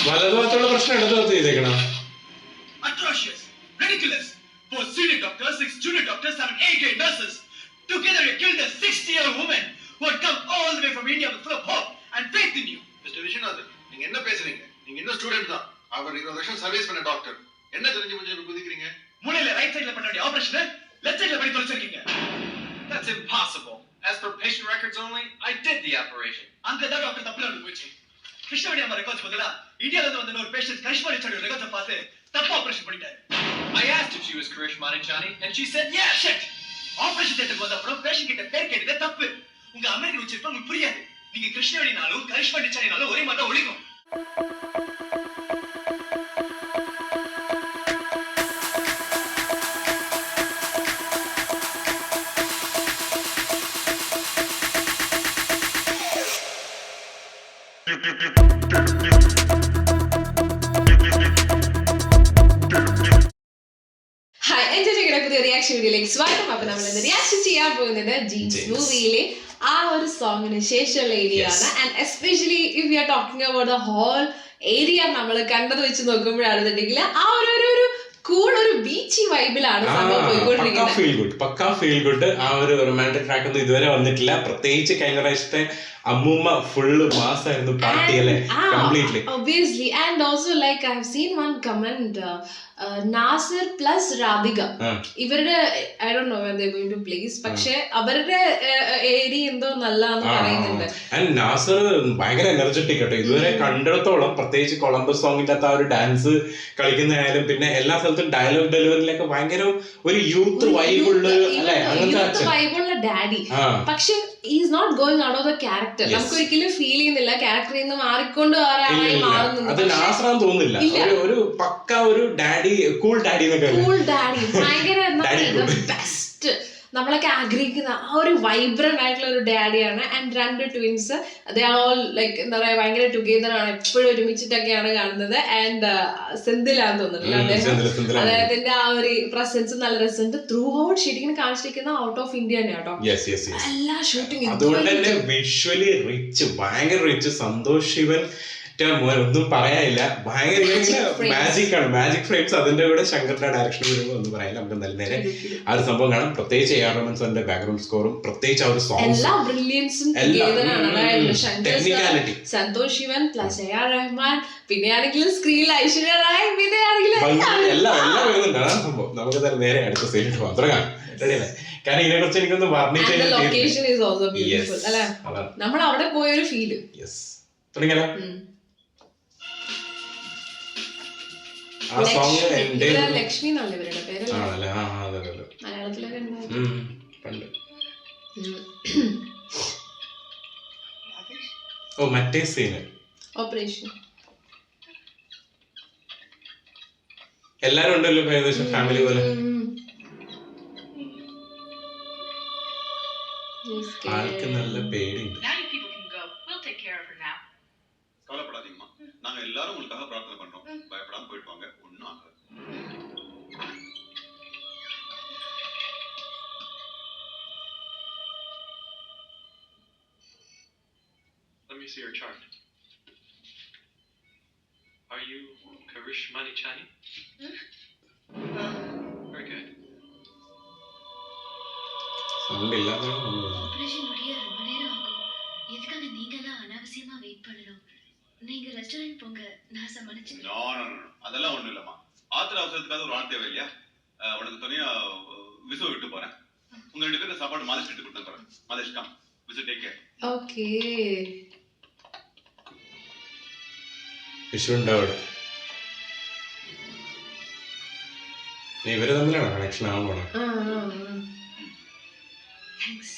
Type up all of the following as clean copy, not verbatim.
വലതുഭാഗത്തുള്ള പ്രശ്നം ഇടതുഭാഗത്ത് ചെയ്തേക്കണം. Atrocious, ridiculous. 4 senior doctors, 6 junior doctors, 7 A-grade nurses. Together you killed a 60-year woman who had come all the way from India with full of hope and faith in you. Mr. Vishwanathan, நீங்க என்ன பேசுறீங்க? நீங்க இன்னும் student தான். அவர் 20 வருஷம் service பண்ண doctor. என்ன தெரிஞ்சு கொஞ்சம் குதிக்கிறீங்க? மூளையில ரைட் சைடுல பண்ண வேண்டிய ஆபரேஷன் லெஃப்ட் சைடுல பண்ணி தொலைச்சிருக்கீங்க. That's impossible. As per patient records only, I did the operation. அங்க தான் டாக்டர் தப்புல வந்து போச்சு. கிருஷ்ணவேணி அம்மா ரெக்கார்ட்ஸ் பதிலா இந்தியால இருந்து வந்த ஒரு பேஷண்ட் கரிஷ்மா ரிச்சர்ட் ரெக்கார்ட்ஸ் பார்த்து தப்பா ஆபரேஷன் பண்ணிட்டாரு. I asked if she was Karishma Nichani and she said yes. Shit. Operation தியேட்டருக்கு வந்த அப்புறம் பேஷண்ட் கிட்ட பேர் கேட்டதே தப்பு. உங்க அமெரிக்கன் உச்சரிப்பு உங்களுக்கு புரியாது. நீங்க கிருஷ்ணவேணினாலும் கரிஷ்மா ரிச்சர்ட்னாலும் ஒரே மாதிரி தான் ஒலிக்கும். റിയാക്ഷൻ വീഡിയോയിലേക്ക് സ്വാഗതം. അപ്പൊ നമ്മൾ റിയാക്ഷൻ ചെയ്യാൻ പോകുന്നത് ജീൻസ് മൂവിയിലെ ആ ഒരു സോങ്ങിന് ശേഷമുള്ള ഏരിയ ആണ്. And especially if you are talking about the whole area നമ്മൾ കണ്ടത് വെച്ച് നോക്കുമ്പോഴാണെന്നുണ്ടെങ്കിൽ ആ ഒരു കൂൾ ഒരു ബീച്ചി വൈബിലാണ് പോയിക്കൊണ്ടിരിക്കുന്നത്. പക്കാ ഫീൽ ഗുഡ്. ആ ഒരു റൊമാൻറ്റിക് ട്രാക്ക് ഒന്നും ഇതുവരെ വന്നിട്ടില്ല. പ്രത്യേകിച്ച് കഴിഞ്ഞ പ്രാവശ്യത്തെ അമ്മൂമ്മ ഫുള്ള് മാസായിരുന്നു പാർട്ടി അല്ലേ, completely. Obviously, and also like I have seen one comment, Nasir plus Radhika ഇവരുടെ I don't know when they going to place, പക്ഷെ അവരുടെ ഏരിയ എന്തോ നല്ലതാന്ന് പറയുന്നുണ്ട്. ആൻഡ് നാസിർ ഭയങ്കര എനർജറ്റിക് കേട്ടോ. ഇതുവരെ കണ്ടിടത്തോളം പ്രത്യേകിച്ച് കൊളംബസ് സോങ്ങിന്റെ ആ ഒരു ഡാൻസ് കളിക്കുന്നതായാലും പിന്നെ എല്ലാ സ്ഥലത്തും ഡയലോഗ് ഡെലിവറിയിലൊക്കെ ഭയങ്കര ഒരു യൂത്ത് വൈബുള്ള അല്ലെ, അങ്ങനത്തെ വൈബുള്ള ഡാഡി. പക്ഷെ is not going out of the character. നമുക്ക് ഒരിക്കലും ഫീൽ ചെയ്യുന്നില്ല ക്യാരക്ടറിൽ നിന്ന് മാറിക്കൊണ്ട് മാറുന്നുണ്ട്. അത് നാസറാന്ന് തോന്നുന്നില്ല. ഒരു പക്ക ഒരു ഡാഡി, കൂൾ ഡാഡി എന്നൊക്കെ. കൂൾ ഡാഡി ഭയങ്കര ബെസ്റ്റ്, നമ്മളൊക്കെ ആഗ്രഹിക്കുന്ന ആ ഒരു വൈബ്രന്റ് ആയിട്ടുള്ള ഒരു ഡാഡിയാണ്. And 2 twins, they are all like എന്താ പറയാ ഭയങ്കര ടുഗെദർ ആണ്, എപ്പോഴും ഒരുമിച്ചിട്ടൊക്കെയാണ് കാണുന്നത്. ആൻഡ് സെന്തിലാന്ന് തോന്നുന്നുണ്ട് അദ്ദേഹത്തിന്റെ ആ ഒരു പ്രസൻസ് നല്ല രസമുണ്ട്. ത്രൂ ഔട്ട് ഷൂട്ടിങ്ങിന് കാണിച്ചിരിക്കുന്ന ഔട്ട് ഓഫ് ഇന്ത്യ തന്നെ കേട്ടോ എല്ലാ ഷൂട്ടിങ്. അതുകൊണ്ട് തന്നെ വിഷ്വലി റിച്ച്, ഭയങ്കര റിച്ച്. സന്തോഷ് ശിവൻ ഒന്നും പറയാനില്ല, ഭയങ്കര മാജിക് ആണ്, മാജിക് ഫ്രെയിംസ്. അതിന്റെ കൂടെ ശങ്കറിന്റെ ഡയറക്ഷൻ വരുമ്പോൾ ഒന്നും പറയാനില്ല. നമുക്ക് നല്ല നേരെ ആ ഒരു സംഭവം കാണാം. പ്രത്യേകിച്ച് എ ആർ റഹ്മാൻ സാറിന്റെ ബാക്ക്ഗ്രൗണ്ട് സ്കോറും പ്രത്യേകിച്ച് ആ ഒരു technicality, Santosh Sivan plus A R Rahman, പിന്നെയാണെങ്കിൽ സ്ക്രീനിൽ ഐശ്വര്യ റായ്, എല്ലാം വരുന്നുണ്ട്. അതാണ് സംഭവം. നമുക്ക് തന്നെ നേരെ അടുത്ത സൈഡിൽ പോകാം. തുടങ്ങാം. റെഡിയല്ലേ? കാരണം ഇതിനെ കുറിച്ച് എനിക്കൊന്ന് വർണ്ണിച്ചു. നമ്മൾ അവിടെ പോയൊരു ഫീല്. തുടങ്ങിയാലോ? ആ സോങ് ലക്ഷ്മി എന്നല്ലേ ഇവരുടെ പേര്? മലയാളത്തിലൊക്കെ പണ്ട്. ഓ മറ്റേ സീന് ഓപ്പറേഷൻ. എല്ലാരും ഉണ്ടല്ലോ ഏകദേശം ഫാമിലി പോലെ. ആൾക്ക് നല്ല പേടിയുണ്ട്. கவலைப்படாதீங்கம்மா, நாங்க எல்லாரும் உங்களுக்காக பிரார்த்தனை பண்றோம். பயப்படாம போயிட்டு வாங்க, ஒண்ணும் ஆகாது. Let me see your chart. Are you Karishma Nichani? Very good. Operation முடிய ரொம்ப நேரம் ஆகும். எதுக்காக நீங்கலாம் அனாவசியமா வெயிட் பண்ணணும்? நீங்க ரெஸ்டாரண்ட் போங்க, நான் சமாளிச்சேன். நோ நோ நோ, அதெல்லாம் ஒண்ணும் இல்லம்மா. ஆத்திர அவசரத்துக்காக ஒரு ஆள் தேவை இல்லையா? உனக்கு தனியா விசு விட்டு போறேன். உங்க 2 பேருக்கு சாப்பாடு மாதேஷ் கிட்ட கொடுத்து போறேன். Mathesh come, Vishu take care. Okay. Vishu ഉണ്ടാവിടെ. ഇവര് തമ്മിലാണ് കണക്ഷൻ ആവാൻ പോണേ. Thanks.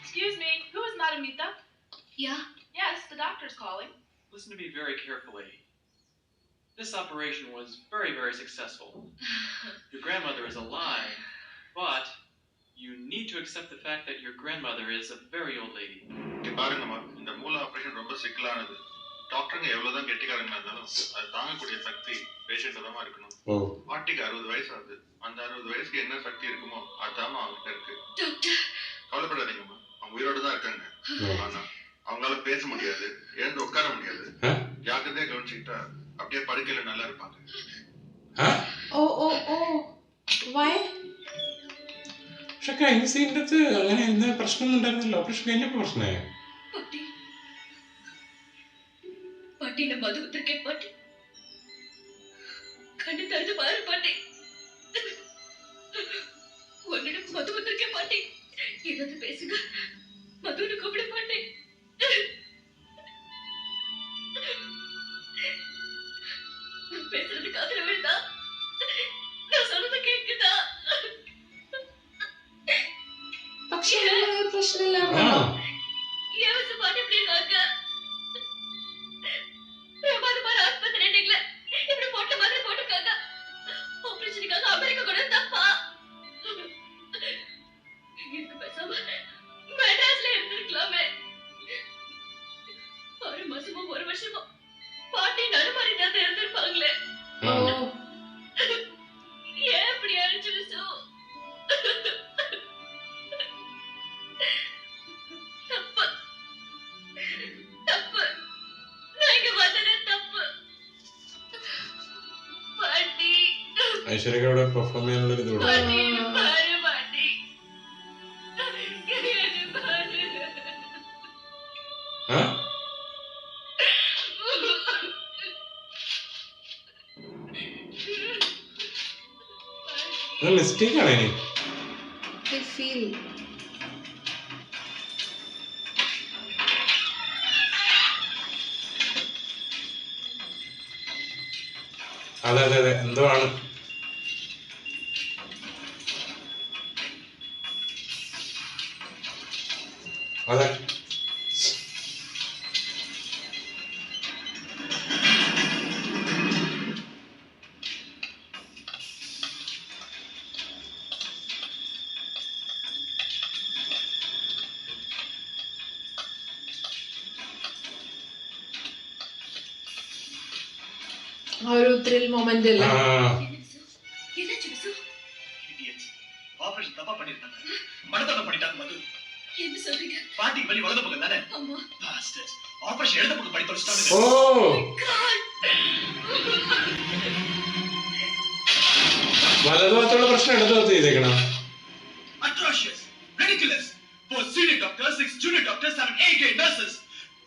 Excuse me, who is Madam Nita? Yeah. Yes, the doctor's calling. Listen to me very carefully. This operation was very, very successful. Your grandmother is alive, but you need to accept the fact that your grandmother is a very old lady. இங்க பாருங்கம்மா, இந்த மூல operation ரொம்ப சிக்கலானது. டாக்டருங்க எவ்வளவுதான் கெட்டிக்காரங்களா இருந்தாலும் அது தாங்கக்கூடிய சக்தி பேஷண்ட் தான் இருக்கணும். ஓ பாட்டிக்கு 60 வயசு ஆகுது. அந்த 60 வயசுக்கு என்ன சக்தி இருக்குமோ அதாம அவங்ககிட்ட இருக்கு. டாக்டர் கவலைப்படாதீங்கம்மா, அவங்க உயிரோட தான் இருக்காங்க. ஆனா அவங்களால பேச முடியாது, எழுந்து உட்கார முடியாது. ஜாக்கிரதையா கவனிச்சுக்கிட்டா அப்படியே படுக்கையில நல்லா இருப்பாங்க. ഓ ഓ ഓ വൈ പക്ഷെ കഴിഞ്ഞ സീനിന്റെ അടുത്ത് അങ്ങനെ എന്താ പ്രശ്നമൊന്നും ഉണ്ടായിരുന്നില്ല. ഓപ്പറേഷൻ കഴിഞ്ഞപ്പോ പ്രശ്നമായ பாட்டி பாட்டி நான் மது வந்திருக்கேன் பாட்டி. கண்ணு திறந்து பாரு பாட்டி. உன்னிடம் மது வந்திருக்கேன் பாட்டி. ஏதாவது பேசுங்க, மதுன்னு கூப்பிட பாட்டி. நான் பேசுறது காதுல விழுதா? நான் சொல்றது கேக்குதா? പക്ഷെ ഒരു പ്രശ്നമില്ല. ஏன் பாட்டி இப்படி இருக்காங்க? பிரமாதமான ஆஸ்பத்திரி நீங்கள இப்படி போட்ட மாதிரி போட்டுருக்காங்க. ஆபரேஷனுக்காக அமெரிக்கா கூட தப்பா? இதுக்கு பேசாம மெட்ராஸ்ல இருந்திருக்கலாமே. 6 மாசமோ 1 வருஷமோ பாட்டி நடுமாறி தான் இருந்திருப்பாங்களே. ഓ ஏன் இப்படி அழிச்சு விசு? தப்பு தப்பு, நான் இங்க வந்தது தப்பு பாட்டி. ഐശ്വര്യക്ക് അവിടെ പെർഫോം ചെയ്യാനുള്ള ഒരു ഇതുണ്ട്. பாட்டி என்னை பாரு பாட்டி, என்னை பாரு. മിസ്റ്റേക്ക് ആണ് ഇനി. ഐ ഫീൽ അതെ അതെ അതെ എന്തോ ആണ്. അതെ ആ ഒരു ത്രിൽ മൊമെന്റ് അല്ലേ. என்னாச்சு விசு? Idiots. ஆபரேஷன் தப்பா பண்ணிருக்காங்க. மனதோட பண்ணிட்டாங்க மது. என்ன சொல்றீங்க? பாட்டிக்கு வலி வலது பக்கம் தானே? அம்மா Bastards. ஆபரேஷன் இடது பக்கம் பண்ணி தொலைச்சிட்டாங்க. ഓ വലതുഭാഗത്തുള്ള പ്രശ്നം ഇടതുഭാഗത്ത് ചെയ്തേക്കണം. Atrocious. Ridiculous. 4 senior doctors, 6 junior doctors, 7 A-grade nurses.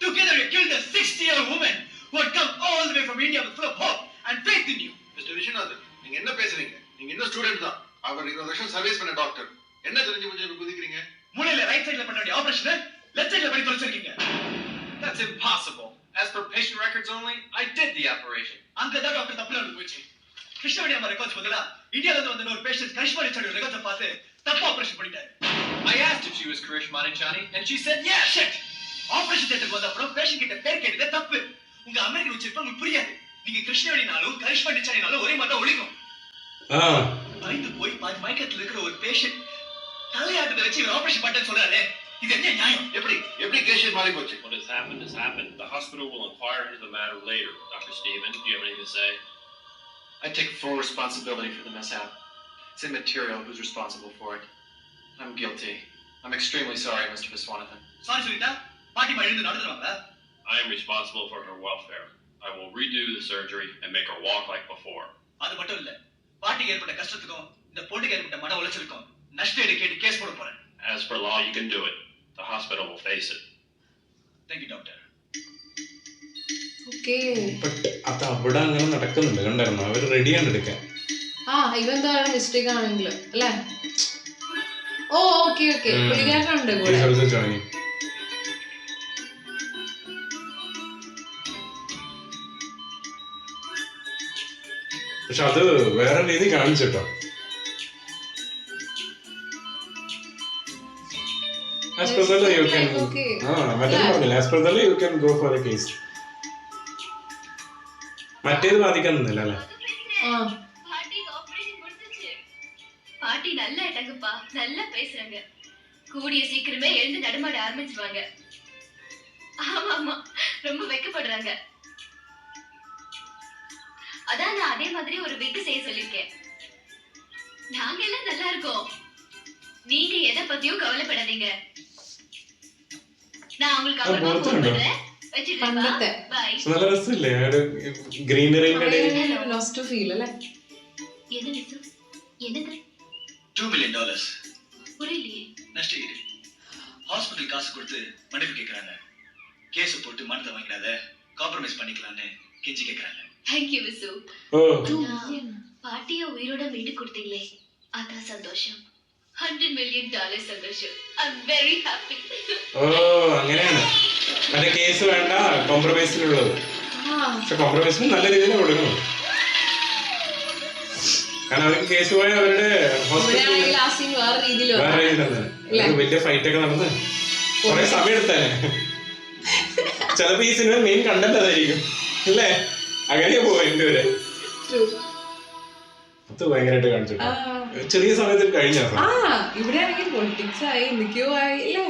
Together you killed a 60-year-old woman who had come all the way from India with full of hope and faith in you. Mister Viswanathan, நீங்க என்ன பேசுறீங்க? நீங்க இன்னும் student தான். அவர் 20 வருஷம் service பண்ண doctor. என்ன தெரிஞ்சு கொஞ்சம் குதிக்கிறீங்க? மூளையில ரைட் சைடுல பண்ண வேண்டிய ஆபரேஷன் லெஃப்ட் சைடுல பண்ணி தொலைச்சிருக்கீங்க. That's impossible. As per patient records only, I did the operation. அங்க தான் டாக்டர் தப்புல வந்து போச்சு. கிருஷ்ணவேணி அம்மா ரெக்கார்ட்ஸ் பதிலா இந்தியால இருந்து வந்த ஒரு பேஷண்ட் கரிஷ்மா ரிச்சர்ட் ரெக்கார்ட்ஸ் பார்த்து தப்பா ஆபரேஷன் பண்ணிட்டாரு. I asked if she was Karishma Nichani, and she said yes. Shit. Operation தியேட்டருக்கு வந்த அப்புறம் பேஷண்ட் கிட்ட பேர் கேட்டதே தப்பு. உங்க அமெரிக்கன் உச்சரிப்பு உங்களுக்கு புரியாது. நீங்க கிருஷ்ணவேணினாலும் கரிஷ்மா ரிச்சர்ட்னாலும் ஒரே மாதிரி ஒலிக்கும். பயந்து போய் பாதி மயக்கத்துல இருக்கிற ஒரு பேஷண்ட் தலையாட்டத்தை வச்சு இவர் ஆபரேஷன் பண்ணேன்னு சொல்றாரு. இது என்ன நியாயம்? எப்படி கேஷியர் மாறி போச்சு? What has happened has happened. The hospital will inquire into the matter later. Dr. Stephen, do you have anything to say? I take full responsibility for the mishap. It's immaterial who's responsible for it. I'm guilty. I'm extremely sorry, Mr. Viswanathan. Sorry சொல்லிட்டா பாட்டி எழுந்து நடந்துருவாங்க. I am responsible for her welfare. I will redo the surgery and make her walk like before. அது மட்டும் இல்ல, பாட்டிக்கு ஏற்பட்ட கஷ்டத்துக்கும் இந்த பொண்ணுக்கு ஏற்பட்ட மன உளைச்சலுக்கும் நஷ்டஈடு கேட்டு கேஸ் போட போறேன். As per law, you can do it. The hospital will face it. Thank you doctor. Okay. But അത് അവിടെ അങ്ങനെ നടക്കുന്നുണ്ട്, കണ്ടായിരുന്നു. അവർ റെഡിയാണ് എടുക്കാൻ. ആ ഇവന്തോ മിസ്റ്റേക്ക് ആണെങ്കിൽ അല്ലേ. ഓ ഓക്കെ ഓക്കെ. പുള്ളിക്കാരനുണ്ട് കൂടെ. പക്ഷെ അത് വേറെ രീതി കാണിച്ചിട്ടോ. As per the law, you can. മറ്റേത് പറഞ്ഞില്ല. As per the law, you can go for a case. മറ്റേത് ബാധിക്കാനൊന്നുമില്ല അല്ലേ. பாட்டிக்கு ஆபரேஷன் முடிஞ்சிச்சு. பாட்டி நல்லா ஆயிட்டாங்கப்பா, நல்லா பேசுறாங்க. கூடிய சீக்கிரமே எழுந்து நடமாட ஆரம்பிச்சுவாங்க. ஆமா ஆமா, ரொம்ப வெக்கப்படுறாங்க. அதான் நான் அதே மாதிரி ஒரு விக் செய்ய சொல்லிருக்கேன். நாங்க எல்லாம் நல்லா இருக்கோம். நீங்க எதை பத்தியும் கவலைப்படாதீங்க. நான் உங்களுக்கு அப்புறமா ஃபோன் பண்றேன். പണ്ടത്തെ பை. നല്ല രസമില്ലേ ഗ്രീനറിന്റെ ഇടയിൽ ലോസ്റ്റ് ഫീൽ അല്ലേ? என்ன விசு? என்னது? $2 million. புரியலையே. நஷ்டஈடு. ஹாஸ்பிட்டல் காசு கொடுத்து மன்னிப்பு கேக்குறாங்க. கேஸ் போட்டு மனதை வாங்கிடாத, காம்ப்ரமைஸ் பண்ணிக்கலாம்னு கெஞ்சி கேக்குறாங்க. தேங்க்யூ விசு. ഓ பாட்டிய உயிரோட மீட்டு கொடுத்தீங்களே, அதான் சந்தோஷம். $100 million சந்தோஷம். I'm very happy. ഓ അങ്ങനെയാണ് മറ്റേ കേസ് വേണ്ട കോംപ്രമൈസിനുള്ളത്. പക്ഷെ കോംപ്രമൈസിന് നല്ല രീതിയിൽ കൊടുക്കണം. കാരണം അവർക്ക് കേസ് പോയ അവരുടെ ഹോസ്പിറ്റലിൽ വേറെ രീതിയിൽ വേറെ രീതിയിലാണ് വലിയ ഫൈറ്റ് ഒക്കെ നടന്ന് കുറെ സമയം എടുത്താലേ. ചിലപ്പോ ഈ സിനിമ മെയിൻ കണ്ടന്റ് അതായിരിക്കും അല്ലേ? അങ്ങനെ പോവാ എന്റെ വരെ അത് ഭയങ്കരമായിട്ട് കാണിച്ചിട്ട് ചെറിയ സമയത്തിൽ കഴിഞ്ഞ ഇവിടെ ആണെങ്കിൽ പൊളിറ്റിക്സ് ആയി എന്തൊക്കെയോ ആയി അല്ലേ?